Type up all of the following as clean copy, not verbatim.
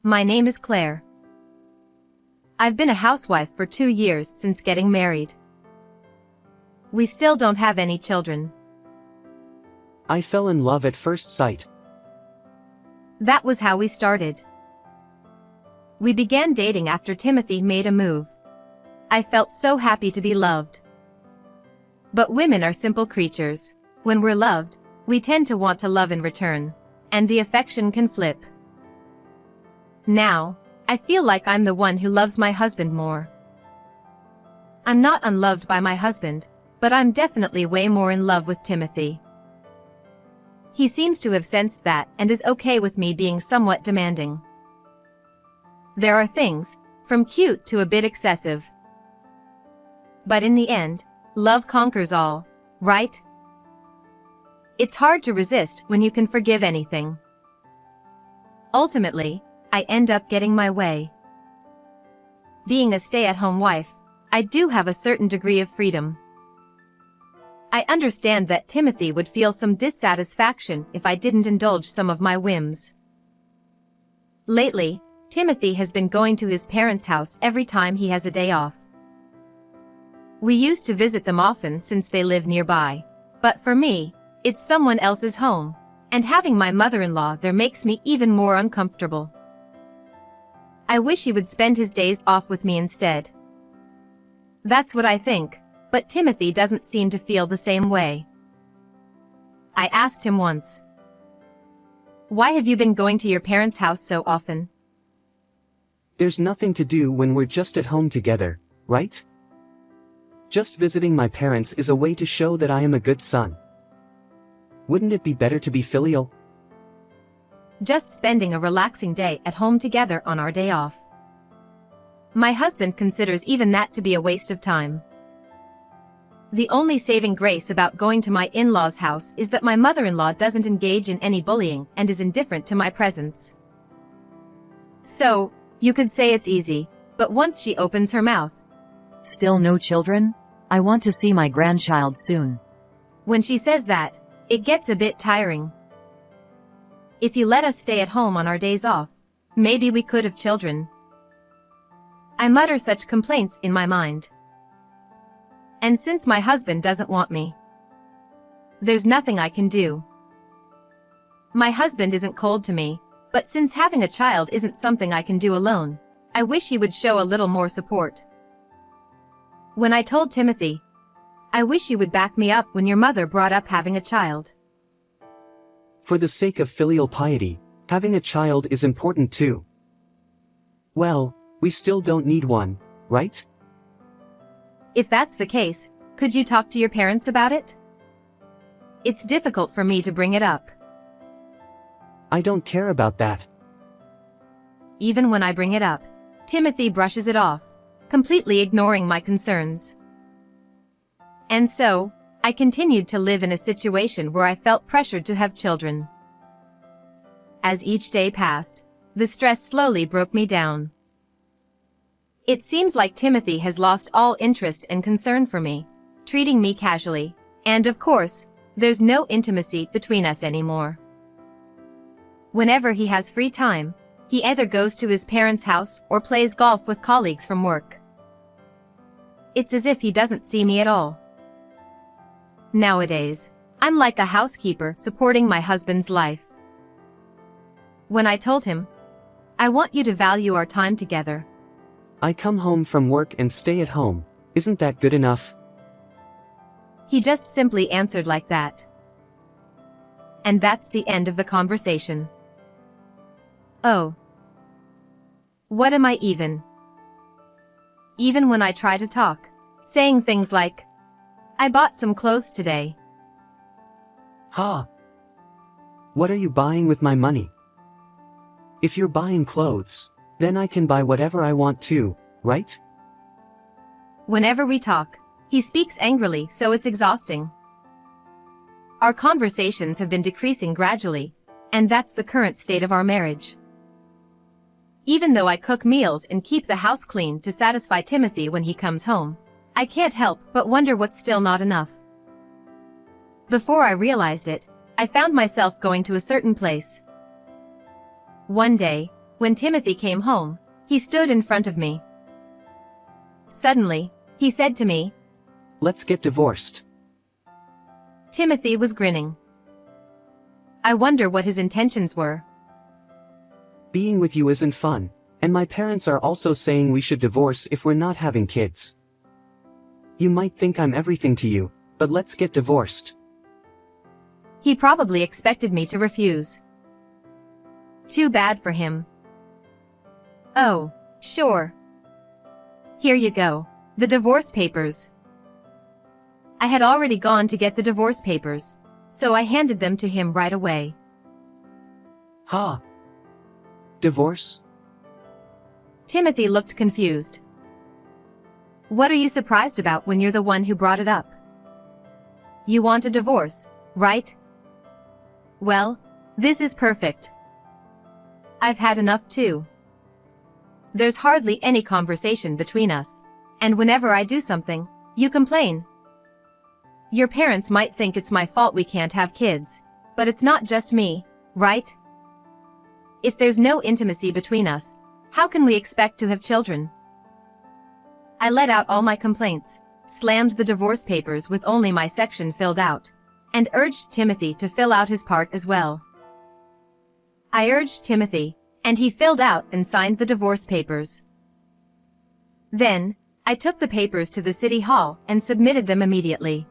My name is Claire. I've been a housewife for 2 years since getting married. We still don't have any children. I fell in love at first sight. That was how we started. We began dating after Timothy made a move. I felt so happy to be loved. But women are simple creatures. When we're loved, we tend to want to love in return, and the affection can flip. Now, I feel like I'm the one who loves my husband more. I'm not unloved by my husband, but I'm definitely way more in love with Timothy. He seems to have sensed that and is okay with me being somewhat demanding. There are things, from cute to a bit excessive. But in the end, love conquers all, right? It's hard to resist when you can forgive anything. Ultimately, I end up getting my way. Being a stay-at-home wife, I do have a certain degree of freedom. I understand that Timothy would feel some dissatisfaction if I didn't indulge some of my whims. Lately, Timothy has been going to his parents' house every time he has a day off. We used to visit them often since they live nearby, but for me, it's someone else's home, and having my mother-in-law there makes me even more uncomfortable. I wish he would spend his days off with me instead. That's what I think, but Timothy doesn't seem to feel the same way. I asked him once, "Why have you been going to your parents' house so often?" There's nothing to do when we're just at home together, right? Just visiting my parents is a way to show that I am a good son. Wouldn't it be better to be filial? Just spending a relaxing day at home together on our day off. My husband considers even that to be a waste of time. The only saving grace about going to my in-laws' house is that my mother-in-law doesn't engage in any bullying and is indifferent to my presence. So, you could say it's easy, but once she opens her mouth, "Still no children? I want to see my grandchild soon." when she says that, it gets a bit tiring. If you let us stay at home on our days off, maybe we could have children. I mutter such complaints in my mind. And since my husband doesn't want me, there's nothing I can do. My husband isn't cold to me, but since having a child isn't something I can do alone, I wish he would show a little more support. When I told Timothy, "I wish you would back me up when your mother brought up having a child." For the sake of filial piety, having a child is important too. Well, we still don't need one, right? If that's the case, could you talk to your parents about it? It's difficult for me to bring it up. I don't care about that. Even when I bring it up, Timothy brushes it off, completely ignoring my concerns. And so, I continued to live in a situation where I felt pressured to have children. As each day passed, the stress slowly broke me down. It seems like Timothy has lost all interest and concern for me, treating me casually, and of course, there's no intimacy between us anymore. Whenever he has free time, he either goes to his parents' house or plays golf with colleagues from work. It's as if he doesn't see me at all. Nowadays, I'm like a housekeeper supporting my husband's life. When I told him, "I want you to value our time together," I come home from work and stay at home, isn't that good enough? he just simply answered like that. And that's the end of the conversation. Oh. What am I even? Even when I try to talk, saying things like, "I bought some clothes today." Ha! What are you buying with my money? If you're buying clothes, then I can buy whatever I want too, right? Whenever we talk, he speaks angrily, so it's exhausting. Our conversations have been decreasing gradually, and that's the current state of our marriage. Even though I cook meals and keep the house clean to satisfy Timothy when he comes home, I can't help but wonder what's still not enough. Before I realized it, I found myself going to a certain place. One day, When Timothy came home, he stood in front of me. Suddenly, he said to me, Let's get divorced. Timothy was grinning. I wonder what his intentions were. Being with you isn't fun, and my parents are also saying we should divorce if we're not having kids. You might think I'm everything to you, but let's get divorced. He probably expected me to refuse. Too bad for him. Oh, sure. Here you go, the divorce papers. I had already gone to get the divorce papers, so I handed them to him right away. Ha! Divorce? Timothy looked confused. What are you surprised about when you're the one who brought it up? You want a divorce, right? Well, this is perfect. I've had enough too. There's hardly any conversation between us, and whenever I do something, you complain. Your parents might think it's my fault we can't have kids, but it's not just me, right? If there's no intimacy between us, how can we expect to have children? I let out all my complaints, slammed the divorce papers with only my section filled out, and urged Timothy to fill out his part as well. I urged Timothy, and he filled out and signed the divorce papers. Then, I took the papers to the city hall and submitted them immediately.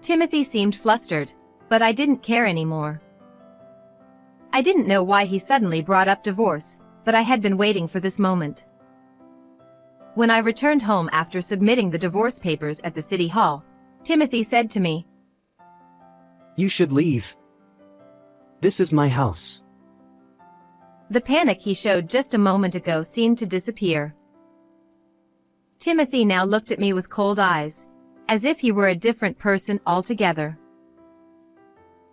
Timothy seemed flustered, but I didn't care anymore. I didn't know why he suddenly brought up divorce, but I had been waiting for this moment. When I returned home after submitting the divorce papers at the city hall, Timothy said to me, You should leave. This is my house. The panic he showed just a moment ago seemed to disappear. Timothy now looked at me with cold eyes, as if he were a different person altogether.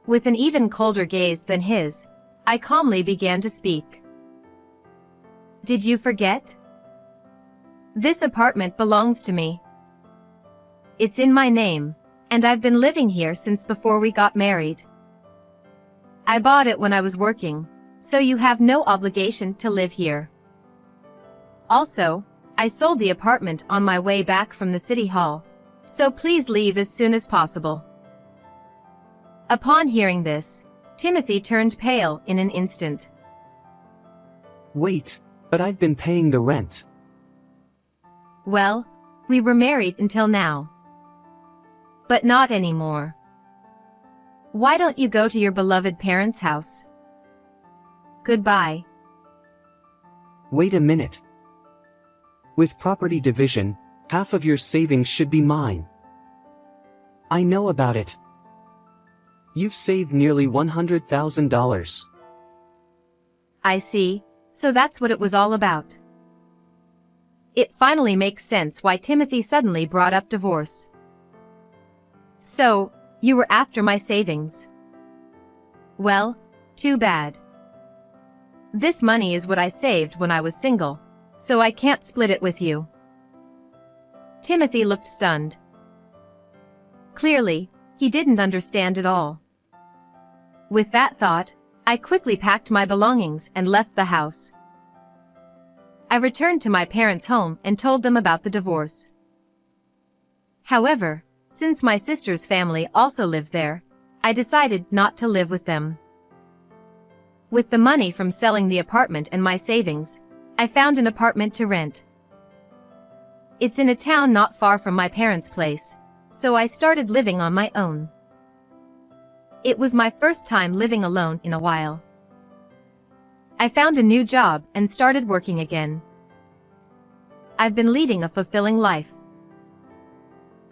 With an even colder gaze than his, I calmly began to speak. Did you forget? This apartment belongs to me. It's in my name, and I've been living here since before we got married. I bought it when I was working, so you have no obligation to live here. Also, I sold the apartment on my way back from the city hall, so please leave as soon as possible. Upon hearing this, Timothy turned pale in an instant. Wait, but I've been paying the rent. Well, we were married until now. But not anymore. Why don't you go to your beloved parents' house? Goodbye. Wait a minute. With property division, half of your savings should be mine. I know about it. You've saved nearly $100,000. I see, so that's what it was all about. It finally makes sense why Timothy suddenly brought up divorce. So, you were after my savings. Well, too bad. This money is what I saved when I was single, so I can't split it with you. Timothy looked stunned. Clearly, he didn't understand at all. With that thought, I quickly packed my belongings and left the house. I returned to my parents' home and told them about the divorce. However, since my sister's family also lived there, I decided not to live with them. With the money from selling the apartment and my savings, I found an apartment to rent. It's in a town not far from my parents' place, so I started living on my own. It was my first time living alone in a while. I found a new job and started working again. I've been leading a fulfilling life.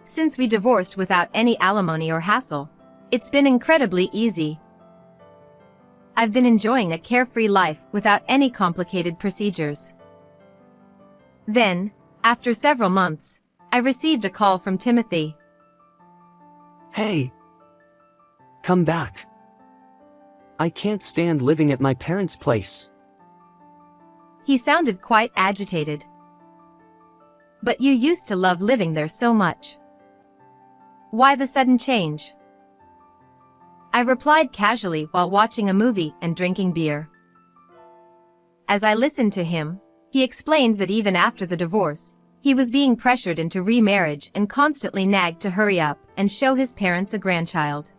Since we divorced without any alimony or hassle, it's been incredibly easy. I've been enjoying a carefree life without any complicated procedures. Then, after several months, I received a call from Timothy. Hey! Come back. I can't stand living at my parents' place. He sounded quite agitated. But you used to love living there so much. Why the sudden change? I replied casually while watching a movie and drinking beer. As I listened to him, he explained that even after the divorce, he was being pressured into remarriage and constantly nagged to hurry up and show his parents a grandchild.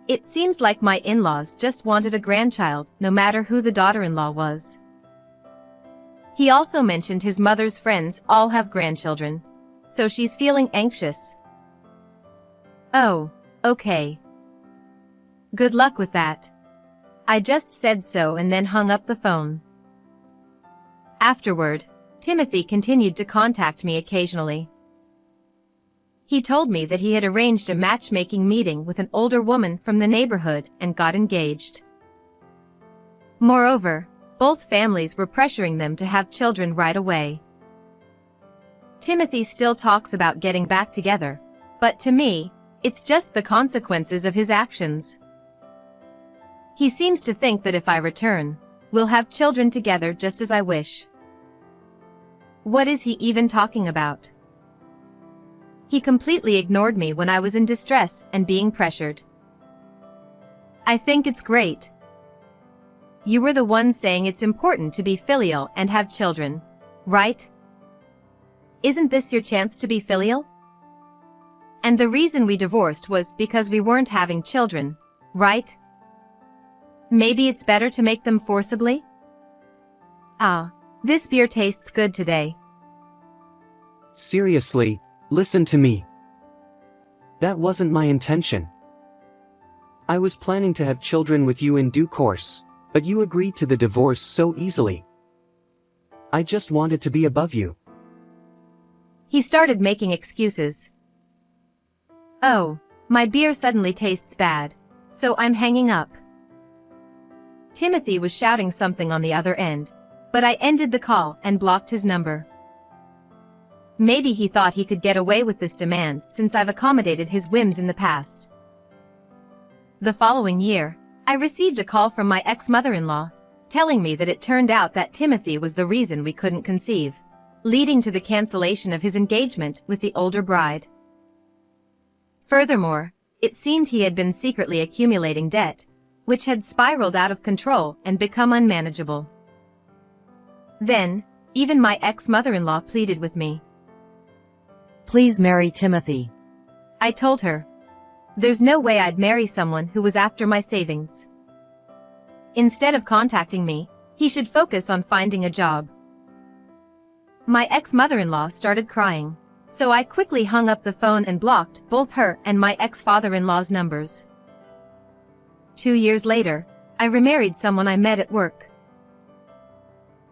It seems like my in-laws just wanted a grandchild, no matter who the daughter-in-law was. He also mentioned his mother's friends all have grandchildren, so she's feeling anxious. Oh, okay. Good luck with that. I just said so and then hung up the phone. Afterward, Timothy continued to contact me occasionally. He told me that he had arranged a matchmaking meeting with an older woman from the neighborhood and got engaged. Moreover, both families were pressuring them to have children right away. Timothy still talks about getting back together, but to me, it's just the consequences of his actions. He seems to think that if I return, we'll have children together just as I wish. What is he even talking about? He completely ignored me when I was in distress and being pressured. I think it's great. You were the one saying it's important to be filial and have children, right? Isn't this your chance to be filial? And the reason we divorced was because we weren't having children, right? Maybe it's better to make them forcibly? Ah, this beer tastes good today. Seriously, listen to me. That wasn't my intention. I was planning to have children with you in due course, but you agreed to the divorce so easily. I just wanted to be above you. He started making excuses. Oh, my beer suddenly tastes bad, so I'm hanging up. Timothy was shouting something on the other end, but I ended the call and blocked his number. Maybe he thought he could get away with this demand since I've accommodated his whims in the past. The following year, I received a call from my ex-mother-in-law, telling me that it turned out that Timothy was the reason we couldn't conceive, leading to the cancellation of his engagement with the older bride. Furthermore, it seemed he had been secretly accumulating debt, which had spiraled out of control and become unmanageable. Then, even my ex-mother-in-law pleaded with me. Please marry Timothy. I told her, there's no way I'd marry someone who was after my savings. Instead of contacting me, he should focus on finding a job. My ex-mother-in-law started crying, so I quickly hung up the phone and blocked both her and my ex-father-in-law's numbers. 2 years later, I remarried someone I met at work.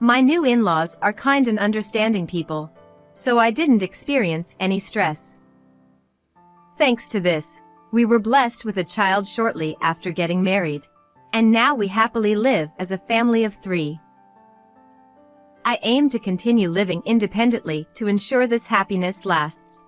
My new in-laws are kind and understanding people, so I didn't experience any stress. Thanks to this, we were blessed with a child shortly after getting married, and now we happily live as a family of 3. I aim to continue living independently to ensure this happiness lasts.